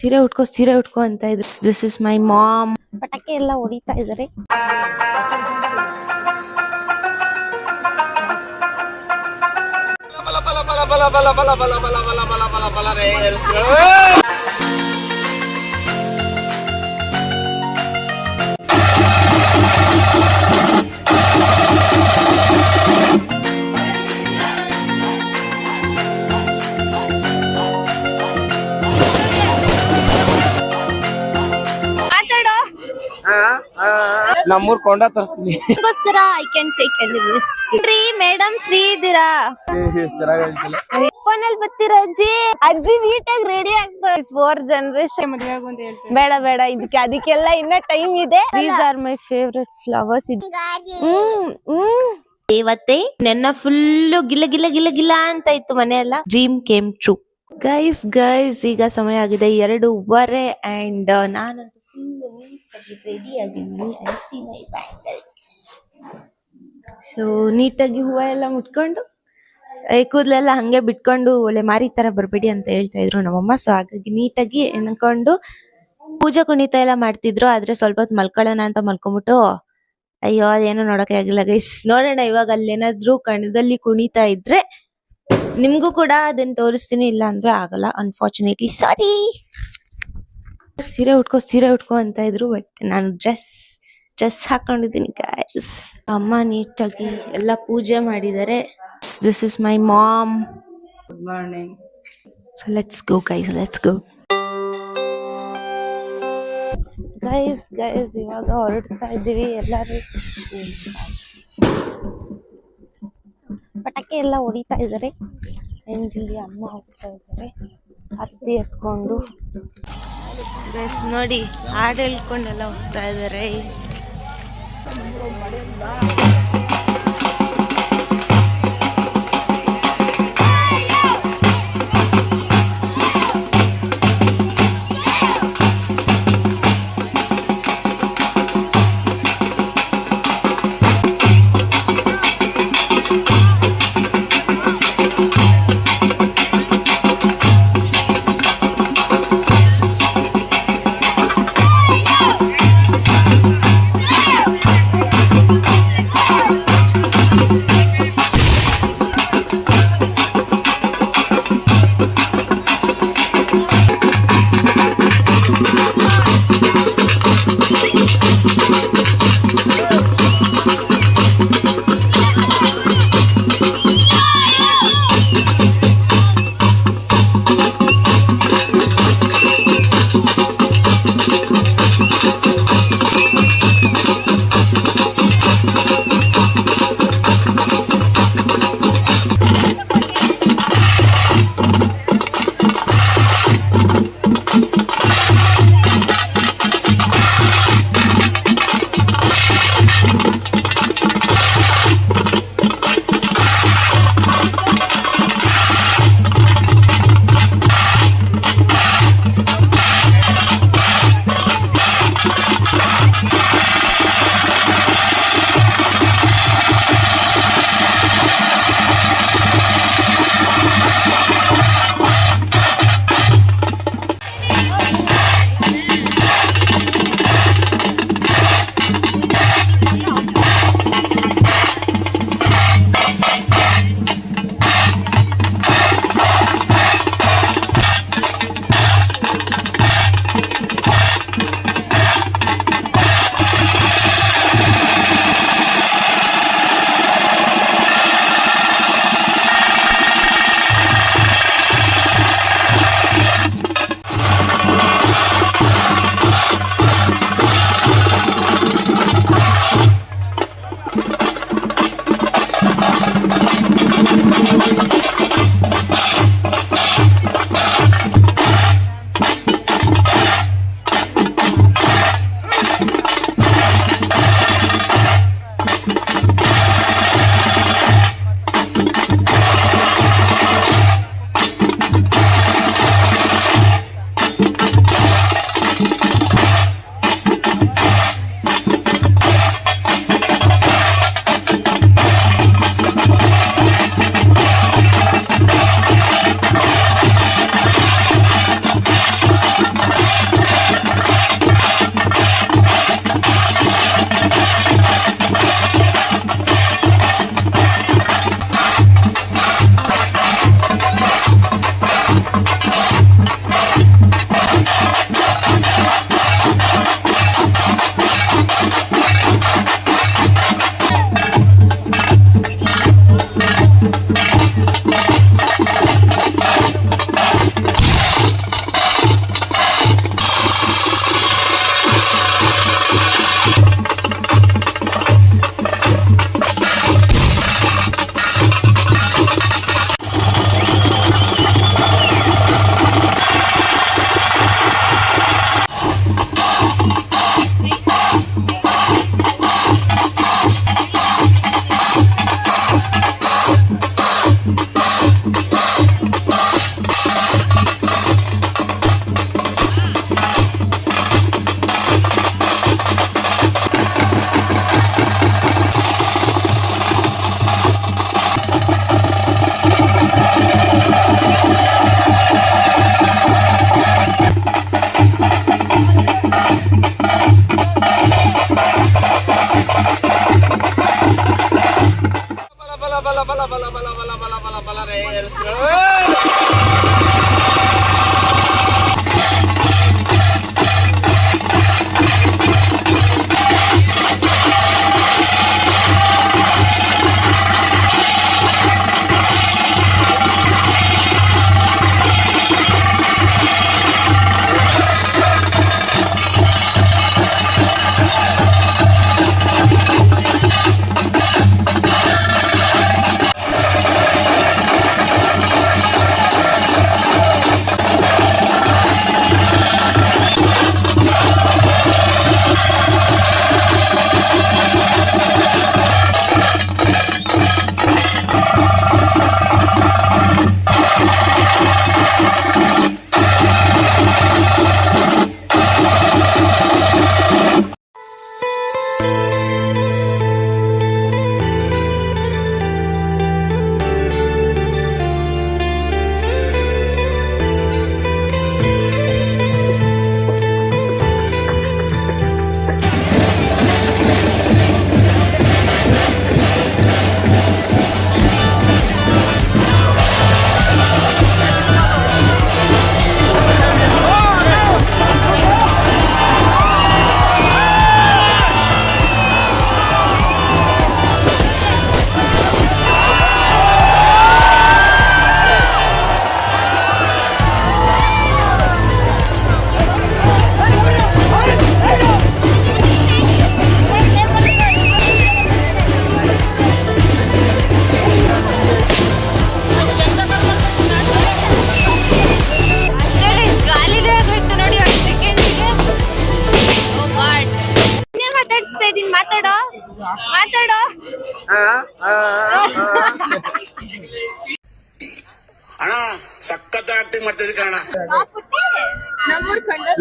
ಸೀರೆ ಉಟ್ಕೋ ಅಂತ ಇದ್ರು. This is my mom. ಪಟಾಕಿ ಎಲ್ಲ ಹೊಡಿತಾ ಇದಾರೆ. ನಮ್ಮೂರ್ ಕೊಂಡ ತರಿಸ್ತೀನಿ. I can take any risk. Madam free ಇದ್ದೀರಾ? ಫೋನ್ ಅಲ್ಲಿ ಬರ್ತೀರಾ ಅಜ್ಜಿ ನೀಟಾಗಿ ರೆಡಿ ಆಗ್ಬೋದು. 4 ಜನರೇಷನ್ ಮದುವೆ ಆಗು ಅಂತ ಹೇಳ್ತಾರೆ. ಬೇಡ ಅದಕ್ಕೆಲ್ಲ ಇನ್ನ ಟೈಮ್ ಇದೆ. These are my favourite flowers. ಇವತ್ತೇ ನನ್ನ ಫುಲ್ಲು ಗಿಲ್ಲ ಅಂತ ಇತ್ತು ಮನೆಯಲ್ಲ. Dream came true. ಗೈಸ್ ಈಗ ಸಮಯ ಆಗಿದೆ 2:15 ಅಂಡ್ ನಾನಂತೂ ರೆಡಿ ಆಗಿದ್ದೀನಿ. I see my bangles. So ನೀಟಾಗಿ ಹೂವ ಎಲ್ಲ ಮುಟ್ಕೊಂಡು ಕೂದಲೆಲ್ಲ ಹಂಗೆ ಬಿಟ್ಕೊಂಡು ಒಳ್ಳೆ ಮಾರಿ ತರ ಬರ್ಬೇಡಿ ಅಂತ ಹೇಳ್ತಾ ಇದ್ರು ನಮ್ಮಮ್ಮ. ಸೊ ಹಾಗಾಗಿ ನೀಟಾಗಿ ಎಣ್ಕೊಂಡು ಪೂಜೆ ಕುಣಿತ ಎಲ್ಲ ಮಾಡ್ತಿದ್ರು. ಆದ್ರೆ ಸ್ವಲ್ಪ ಹೊತ್ತು ಮಲ್ಕೊಳ್ಳೋಣ ಅಂತ ಮಲ್ಕೊಂಡ್ಬಿಟ್ಟು ಅಯ್ಯೋ ಅದೇನೋ ನೋಡಕ್ಕೆ ಆಗಿಲ್ಲ ಗೈಸ್. ನೋಡೋಣ ಇವಾಗ ಅಲ್ಲೇನಾದ್ರು ಕಣದಲ್ಲಿ ಕುಣಿತಾ ಇದ್ರೆ ನಿಮ್ಗೂ ಕೂಡ ಅದನ್ನ ತೋರಿಸ್ತೀನಿ. ಇಲ್ಲ ಅಂದ್ರೆ ಆಗಲ್ಲ ಅನ್ಫಾರ್ಚುನೇಟ್ಲಿ, ಸಾರಿ. ಸೀರೆ ಉಟ್ಕೋ ಅಂತ ಇದ್ರು. ಬಟ್ ನಾನು ಡ್ರೆಸ್ ಹಾಕೊಂಡಿದ್ದೀನಿ ಗೈಸ್. ಅಮ್ಮ ನೀಟಾಗಿ ಎಲ್ಲ ಪೂಜೆ ಮಾಡಿದ್ದಾರೆ. This is my ma'am. Good morning. So let's go guys, let's go guys. ಇವಾಗ ಹೊರಡ್ತಾ ಇದ್ದೀವಿ ಎಲ್ಲರೂ. ಪಟಾಕಿ ಎಲ್ಲ ಹೊಡಿತಾ ಇದ್ದಾರೆ. ಇಲ್ಲಿ ಅಮ್ಮ ಹೋಗ್ತಾ ಇದ್ದಾರೆ ಹತ್ತಿ ಎತ್ಕೊಂಡು. ಗೈಸ್ ನೋಡಿ ಹಾಡು ಹೇಳ್ಕೊಂಡೆಲ್ಲ ಹೋಗ್ತಾ ಇದ್ದಾರೆ.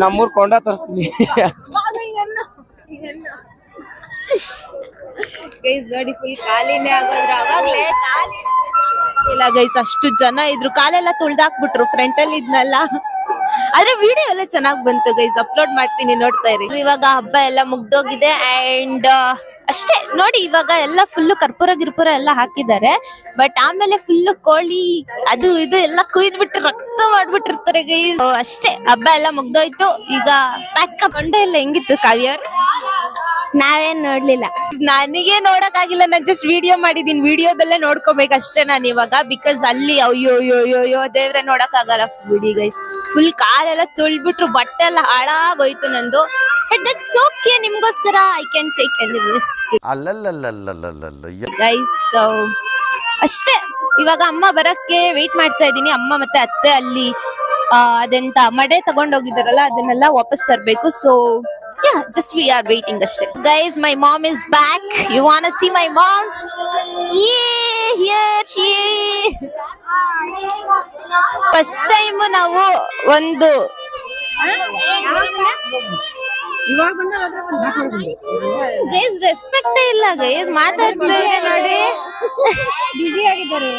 ನಮ್ಮೂರ್ ಕೊಂಡ ತರಿಸ್ತೀನಿ. ಗೈಸ್ ನೋಡಿ ಫುಲ್ ಖಾಲಿನೇ ಆಗೋದ್ರು ಅವಾಗ್ಲೇ ಖಾಲಿ ಇಲ್ಲ ಗೈಸ್, ಅಷ್ಟು ಜನ ಇದ್ರು, ಕಾಲೆಲ್ಲ ತುಳ್ದಾಕ್ಬಿಟ್ರು ಫ್ರಂಟ್ ಅಲ್ಲಿ ಇದ್ನಲ್ಲ. ಆದ್ರೆ ವಿಡಿಯೋ ಎಲ್ಲ ಚೆನ್ನಾಗ್ ಬಂತು ಗೈಸ್, ಅಪ್ಲೋಡ್ ಮಾಡ್ತೀನಿ, ನೋಡ್ತಾ ಇರಿ. ಇವಾಗ ಹಬ್ಬ ಎಲ್ಲ ಮುಗ್ದೋಗಿದೆ ಅಂಡ್ ಅಷ್ಟೇ ನೋಡಿ, ಇವಾಗ ಎಲ್ಲ ಫುಲ್ ಕರ್ಪೂರ ಗಿರ್ಪೂರ ಎಲ್ಲ ಹಾಕಿದ್ದಾರೆ. ಬಟ್ ಆಮೇಲೆ ಫುಲ್ ಕೋಳಿ ಅದು ಇದು ಎಲ್ಲ ಕುಯ್ದ್ಬಿಟ್ಟು ರಕ್ತ ಮಾಡ್ಬಿಟ್ಟಿರ್ತಾರೆ ಗೈಸ್. ಅಷ್ಟೇ, ಹಬ್ಬ ಎಲ್ಲ ಮುಗ್ದೋಯ್ತು. ಈಗ ಪ್ಯಾಕ್ ಕೊಂಡ ಎಲ್ಲ ಹೆಂಗಿತ್ತು ಕಾವ್ಯರ್? ನಾವೇನ್ ನೋಡ್ಲಿಲ್ಲ. ನನಗೆ ನೋಡಕ್ ಆಗಿಲ್ಲ, ನಾನ್ ಜಸ್ಟ್ ವಿಡಿಯೋ ಮಾಡಿದೀನಿ, ವಿಡಿಯೋದಲ್ಲೇ ನೋಡ್ಕೋಬೇಕಷ್ಟೇ ನಾನು ಇವಾಗ. ಬಿಕಾಸ್ ಅಲ್ಲಿ ಅಯ್ಯೋ ಅಯ್ಯೋ ಅಯ್ಯೋ ದೇವ್ರೆ ನೋಡಕ್ ಆಗಲ್ಲ ಬಿಡಿ ಗೈಸ್. ಫುಲ್ ಕಾಲೆಲ್ಲ ತುಳ್ಬಿಟ್ರು, ಬಟ್ಟೆ ಎಲ್ಲ ಹಾಳಾಗೋಯ್ತು ನಂದು. ಬಟ್ ದಟ್ಸ್ ಓಕೆ, ನಿಮ್ಗೋಸ್ಕರ I can take any risk guys. So ಅಷ್ಟೇ, ಇವಾಗ ಅಮ್ಮ ಬರಕ್ಕೆ ವೇಟ್ ಮಾಡ್ತಾ ಇದೀನಿ. ಅಮ್ಮ ಮತ್ತೆ ಅತ್ತೆ ಅಲ್ಲಿ ಅದೆಂತ ಮಡೆ ತಗೊಂಡೋಗಿದಾರಲ್ಲ, ಅದನ್ನೆಲ್ಲ ವಾಪಸ್ ತರ್ಬೇಕು. So yeah, just we are waiting ಅಷ್ಟೇ. Guys, my mom is back. You wanna see my mom? Yeah, here she is. First time ನಾವು ಒಂದು ಗೈಸ್ ರೆಸ್ಪೆಕ್ಟ್ ಇಲ್ಲ ಗೈಸ್, ಮಾತಾಡ್ತಾ ಇದ್ರೆ ನೋಡಿ. ಬಿಸಿ ಆಗಿದ್ದಾರೆ.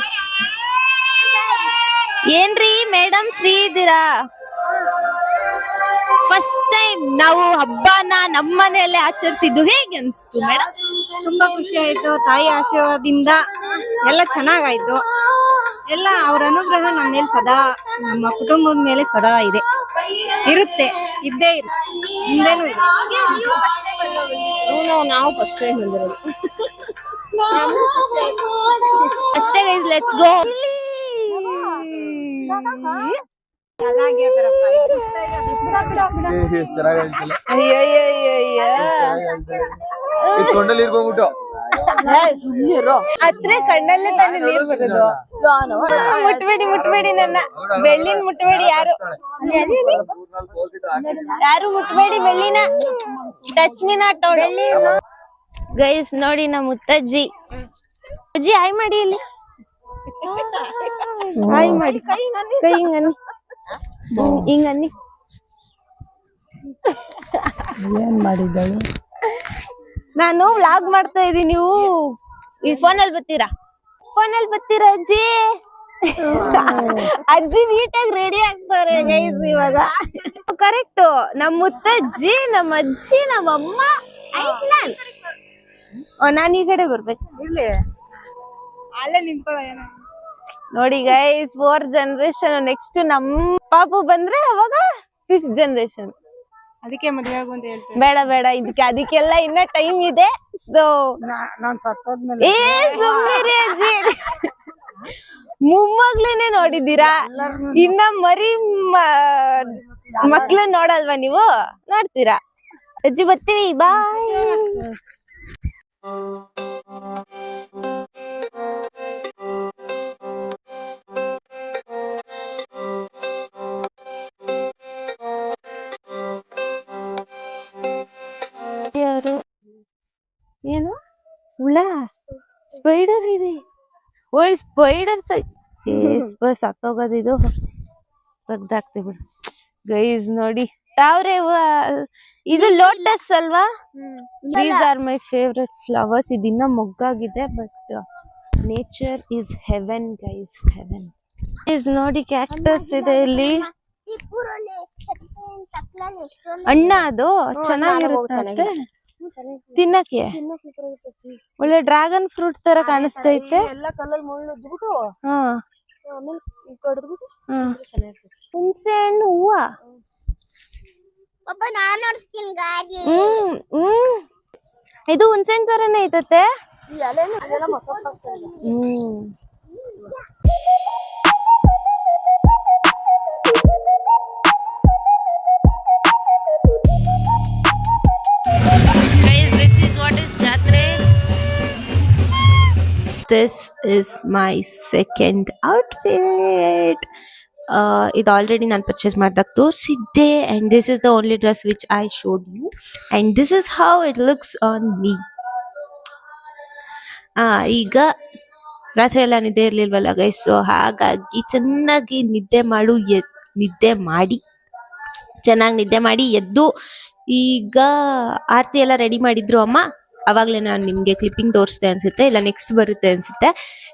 ಏನ್ರಿ ಮೇಡಮ್ ಫ್ರೀ ಇದ್ದೀರಾ? ಫಸ್ಟ್ ಟೈಮ್ ನಾವು ಹಬ್ಬನ ನಮ್ಮ ಮನೆಯಲ್ಲೇ ಆಚರಿಸಿದ್ದು, ಹೇಗೆ ಅನ್ಸ್ತು ಮೇಡಮ್? ತುಂಬಾ ಖುಷಿ ಆಯ್ತು. ತಾಯಿ ಆಶೀರ್ವಾದದಿಂದ ಎಲ್ಲ ಚೆನ್ನಾಗಾಯ್ತು. ಎಲ್ಲ ಅವ್ರ ಅನುಗ್ರಹ ನಮ್ಮ ಮೇಲೆ ಸದಾ, ನಮ್ಮ ಕುಟುಂಬದ ಮೇಲೆ ಸದಾ ಇದೆ, ಇರುತ್ತೆ, ಇದ್ದೇ ಇರುತ್ತೆ, ಮುಂದೇನು ಇದೆ. ನಾವು ಫಸ್ಟ್ ಟೈಮ್ ಬಂದಿರೋದು ಅಷ್ಟೇ ಗೈಸ್, ಲೆಟ್ಸ್ ಗೋ. ಕೊಂಡಲ್ಲಿ ಇರ್ಬೋಗ್ಬಿಟ್ಟು ಹತ್ರ ಕಣ್ಣಲ್ಲೇ ತಾನೇ ನೀರ್ ಬರೋದು. ಮುಟ್ಬೇಡಿ ಮುಟ್ಬೇಡಿ, ನನ್ನ ಬೆಳ್ಳಿನ ಮುಟ್ಬೇಡಿ, ಯಾರು ಮುಟ್ಬೇಡಿ ಬೆಳ್ಳಿನ. Touch me not. ಗೈಸ್ ನೋಡಿ ನಮ್ಮ ಮುತ್ತಜ್ಜಿ. ಅಜ್ಜಿ ಹಾಯ್ ಮಾಡಿ, ಅಲ್ಲಿ ಹಾಯ್ ಮಾಡಿ, ಕೈ ಹಿಂಗನ್ನಿ, ಹಿಂಗನ್ನಿ. ಏನ್ ಮಾಡಿದ್ದಳು? ನಾನು ವ್ಲಾಗ್ ಮಾಡ್ತಾ ಇದೀನಿ, ನೀವು ಈ ಫೋನಲ್ಲಿ ಬರ್ತೀರಾ? ಫೋನಲ್ಲಿ ಬರ್ತೀರಾ ಅಜ್ಜಿ? ಅಜ್ಜಿ ನೀಟಾಗಿ ರೆಡಿ ಆಗ್ತಾರೆ ಗೈಸ್ ಇವಾಗ. ಕರೆಕ್ಟ್, ನಮ್ಮ ಮುತ್ತಜ್ಜಿ, ನಮ್ಮ ಅಜ್ಜಿ, ನಮ್ಮ ಅಮ್ಮ, ನಾನು ಈ ಕಡೆ ಬರ್ಬೇಕು. ಇಲ್ಲಿ ಅಲ್ಲೇ ನಿಂತ್ಕೊಳ್ಳೋ. ಏನೋ ನೋಡಿ ಗೈಸ್, 4th ಜನರೇಷನ್. ನೆಕ್ಸ್ಟ್ ನಮ್ಮ ಪಾಪು ಬಂದ್ರೆ ಅವಾಗ 5th ಜನರೇಷನ್. ಅದಕ್ಕೆ ಮದ್ವೆ ಆಗು ಅಂತ ಹೇಳ್ತಾರೆ. ಬೇಡ ಬೇಡ, ಅದಕ್ಕೆಲ್ಲ ಇನ್ನ ಟೈಮ್ ಇದೆ. ಸೊ ನಾನ್ ಸತ್ತೋದ್ಮೇಲೆ ಸುಮ್ಮನೆ ಅಜ್ಜಿ, ಮೊಮ್ಮಗ್ಳನ್ನೇ ನೋಡಿದ್ದೀರಾ, ಇನ್ನ ಮರಿ ಮಕ್ಳನ್ನ ನೋಡಲ್ವಾ ನೀವು? ನೋಡ್ತೀರಾ ಅಜ್ಜಿ? ಬರ್ತೀವಿ, ಬಾಯ್. ಏನು ಹುಳ? ಸ್ಪೈಡರ್ ಇದೆ. ಓಯ್ ಸ್ಪೈಡರ್ ಸತ್ತೋಗೋದು ಇದು, ತೆಗ್ದಾಕ್ತಿವಿ ಬಿಡು ಗೈಸ್. ನೋಡಿ ತಾವ್ರೆ, ಇದು ಲೋಟಸ್ ಅಲ್ವಾ? These are my favourite flowers. ಇದಿನ್ನ ಮೊಗ್ಗಾಗಿದೆ, but nature is heaven guys, heaven. ಈಸ್ ನೋಡಿ ಕ್ಯಾಕ್ಟಸ್ ಇದೆ ಇಲ್ಲಿ. ಅಣ್ಣ ಅದು ಚೆನ್ನಾಗಿರುತ್ತೆ ತಿನ್ನಕ್ಕೆ, ಒಳ್ಳೆ ಡ್ರ್ಯಾಗನ್ ಫ್ರೂಟ್ ತರ ಕಾಣಿಸ್ತೈತೆ. ಹುಣಸೆ ಹಣ್ಣು ಹೂವ. ಇದು ಹುಣಸೆ ಹಣ್ಣು ತರನೇ ಐತತೆ. This is my second outfit. ಇದು ಆಲ್ರೆಡಿ ನಾನು ಪರ್ಚೇಸ್ ಮಾಡಿದಾಗ ತೋರಿಸಿದ್ದೆ, and this is the only dress which I showed you, and this is how it looks on me. ಈಗ ರಾತ್ರಿ ಎಲ್ಲ ನಿದ್ದೆ ಇರ್ಲಿಲ್ವಲ್ಲ ಗೈಸ್, ಸೊ ಹಾಗಾಗಿ ಚೆನ್ನಾಗಿ ನಿದ್ದೆ ಮಾಡು, ನಿದ್ದೆ ಮಾಡಿ ಚೆನ್ನಾಗಿ ನಿದ್ದೆ ಮಾಡಿ ಎದ್ದು ಈಗ ಆರತಿ ಎಲ್ಲ ರೆಡಿ ಮಾಡಿದ್ರು ಅಮ್ಮ. ಅವಾಗ್ಲೇ ನಾನು ನಿಮ್ಗೆ ಕ್ಲಿಪ್ಪಿಂಗ್ ತೋರಿಸ್ದೆ ಅನ್ಸುತ್ತೆ, ಇಲ್ಲ ನೆಕ್ಸ್ಟ್ ಬರುತ್ತೆ ಅನ್ಸುತ್ತೆ.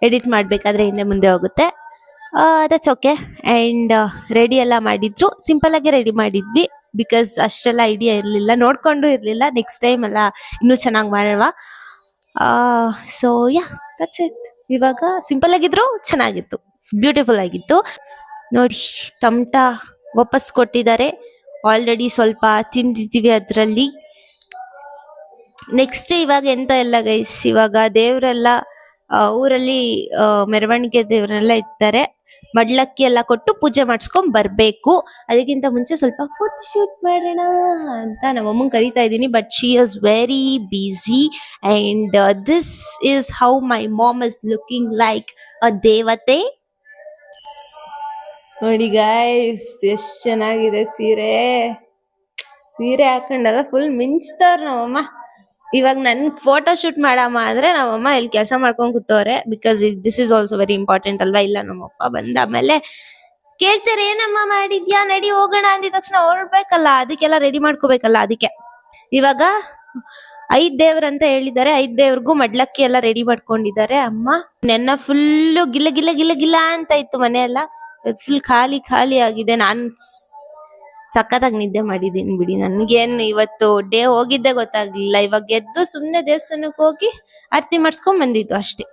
ಎಡಿಟ್ ಮಾಡ್ಬೇಕಾದ್ರೆ ಹಿಂದೆ ಮುಂದೆ ಹೋಗುತ್ತೆ. That's okay. ಅಂಡ್ ರೆಡಿ ಎಲ್ಲ ಮಾಡಿದ್ರು, ಸಿಂಪಲ್ ಆಗಿ ರೆಡಿ ಮಾಡಿದ್ವಿ ಬಿಕಾಸ್ ಅಷ್ಟೆಲ್ಲ ಐಡಿಯಾ ಇರಲಿಲ್ಲ, ನೋಡ್ಕೊಂಡು ಇರಲಿಲ್ಲ. ನೆಕ್ಸ್ಟ್ ಟೈಮ್ ಎಲ್ಲ ಇನ್ನೂ ಚೆನ್ನಾಗಿ ಮಾಡುವ. So yeah that's it. ಇವಾಗ ಸಿಂಪಲ್ ಆಗಿದ್ರು ಚೆನ್ನಾಗಿತ್ತು, ಬ್ಯೂಟಿಫುಲ್ ಆಗಿತ್ತು. ನೋಡಿ ತಮಟ ವಾಪಸ್ ಕೊಟ್ಟಿದ್ದಾರೆ. ಆಲ್ರೆಡಿ ಸ್ವಲ್ಪ ತಿಂದಿದ್ದೀವಿ ಅದರಲ್ಲಿ. ನೆಕ್ಸ್ಟ್ ಇವಾಗ ಎಂತ ಇಲ್ಲ ಗೈಸ್, ಇವಾಗ ದೇವರೆಲ್ಲ ಊರಲ್ಲಿ ಮೆರವಣಿಗೆ ದೇವರೆಲ್ಲ ಇಡ್ತಾರೆ. ಮಡ್ಲಕ್ಕಿ ಎಲ್ಲ ಕೊಟ್ಟು ಪೂಜೆ ಮಾಡಿಸ್ಕೊಂಡ್ ಬರ್ಬೇಕು. ಅದಕ್ಕಿಂತ ಮುಂಚೆ ಸ್ವಲ್ಪ ಫೋಟೋ ಶೂಟ್ ಮಾಡೋಣ ಅಂತ ನಮ್ಮಮ್ಮನ್ ಕರಿತಾ ಇದ್ದೀನಿ. But she is very busy and this is how my mom is looking like a ದೇವತೆ. ನೋಡಿ ಗಾಯ್ಸ್ ಎಷ್ಟ್ ಚೆನ್ನಾಗಿದೆ ಸೀರೆ. ಸೀರೆ ಹಾಕೊಂಡೆಲ್ಲ ಫುಲ್ ಮಿಂಚ್ತಾವ್ರ ನಮ್ಮಮ್ಮ. ಇವಾಗ ನನ್ ಫೋಟೋ ಶೂಟ್ ಮಾಡಮ್ಮ ಅಂದ್ರೆ ನಮ್ಮಮ್ಮ ಇಲ್ಲಿ ಕೆಲಸ ಮಾಡ್ಕೊಂಡ್ ಕೂತವ್ರೆ. Because this is also very important ಅಲ್ವಾ. ಇಲ್ಲ ನಮ್ಮಪ್ಪ ಬಂದ ಆಮೇಲೆ ಕೇಳ್ತಾರೆ ಏನಮ್ಮ ಮಾಡಿದ್ಯಾ, ನಡಿ ಹೋಗೋಣ ಅಂದಿದ ತಕ್ಷಣ ಹೊರಡ್ಬೇಕಲ್ಲ, ಅದಕ್ಕೆಲ್ಲ ರೆಡಿ ಮಾಡ್ಕೋಬೇಕಲ್ಲ. ಅದಕ್ಕೆ ಇವಾಗ 5 ದೇವ್ರಂತ ಹೇಳಿದ್ದಾರೆ. 5 ದೇವ್ರಿಗೂ ಮಡ್ಲಕ್ಕಿ ಎಲ್ಲ ರೆಡಿ ಮಾಡ್ಕೊಂಡಿದ್ದಾರೆ ಅಮ್ಮ. ನೆನ್ನ ಫುಲ್ಲು ಗಿಲ್ಲ ಗಿಲ್ಲ ಗಿಲ್ಲ ಗಿಲ್ಲ ಅಂತ ಇತ್ತು ಮನೆ ಎಲ್ಲ. ಫುಲ್ ಖಾಲಿ ಖಾಲಿ ಆಗಿದೆ. ನಾನ್ ಸಖತ್ತಾಗಿ ನಿದ್ದೆ ಮಾಡಿದೀನಿ ಬಿಡಿ. ನನ್ಗೇನ್ ಇವತ್ತು ಡೇ ಹೋಗಿದ್ದೆ ಗೊತ್ತಾಗ್ಲಿಲ್ಲ. ಇವಾಗ ಎದ್ದು ಸುಮ್ನೆ ದೇವಸ್ಥಾನಕ್ಕೆ ಹೋಗಿ ಆರತಿ ಮಾಡಿಸ್ಕೊಂಡ್ ಬಂದಿದ್ದು ಅಷ್ಟೇ.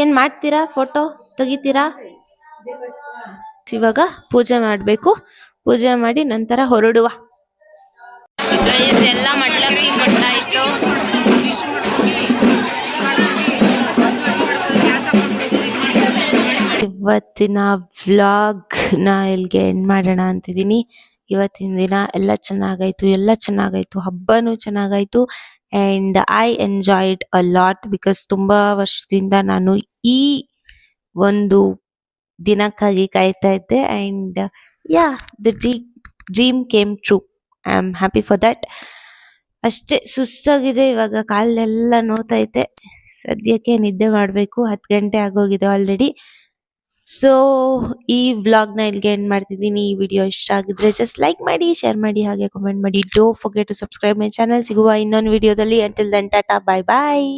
ಏನ್ ಮಾಡ್ತೀರಾ, ಫೋಟೋ ತೆಗಿತೀರಾ? ಇವಾಗ ಪೂಜೆ ಮಾಡ್ಬೇಕು. ಪೂಜೆ ಮಾಡಿ ನಂತರ ಹೊರಡುವ. ಎಲ್ಲ ಮಡ್ಲಕ್ಕಿ ಕೊಟ್ಟಾಯ್ತು. ಇವತ್ತಿನ ವ್ಲಾಗ್ ನ ಇಲ್ಲಿಗೆ ಎಂಡ್ ಮಾಡೋಣ ಅಂತಿದ್ದೀನಿ. ಇವತ್ತಿನ ದಿನ ಎಲ್ಲ ಚೆನ್ನಾಗಾಯ್ತು, ಹಬ್ಬನೂ ಚೆನ್ನಾಗಾಯ್ತು. And I enjoyed a lot because ತುಂಬಾ ವರ್ಷದಿಂದ ನಾನು ಈ ಒಂದು ದಿನಕ್ಕಾಗಿ ಕಾಯ್ತಾ ಇದ್ದೆ. And yeah the dream came true. I am happy for that. ಅಷ್ಟೇ, ಸುಸ್ತಾಗಿದೆ ಇವಾಗ, ಕಾಲೆಲ್ಲ ನೋತೈತೆ. ಸದ್ಯಕ್ಕೆ ನಿದ್ದೆ ಮಾಡಬೇಕು. 10 ಗಂಟೆ ಆಗೋಗಿದೆ ಆಲ್ರೆಡಿ. ಸೊ ಈ ವ್ಲಾಗ್ನ ಇಲ್ಲಿಗೆ ಎಂಡ್ ಮಾಡ್ತಿದ್ದೀನಿ. ಈ ವಿಡಿಯೋ ಇಷ್ಟ ಆಗಿದ್ರೆ ಜಸ್ಟ್ ಲೈಕ್ ಮಾಡಿ, ಶೇರ್ ಮಾಡಿ, ಹಾಗೆ ಕಮೆಂಟ್ ಮಾಡಿ. Don't forget to subscribe my channel. ಸಿಗುವ ಇನ್ನೊಂದು ವಿಡಿಯೋದಲ್ಲಿ. ಅಂಟಿಲ್ ದೆನ್ ಟಾಟಾ, ಬೈ ಬಾಯ್.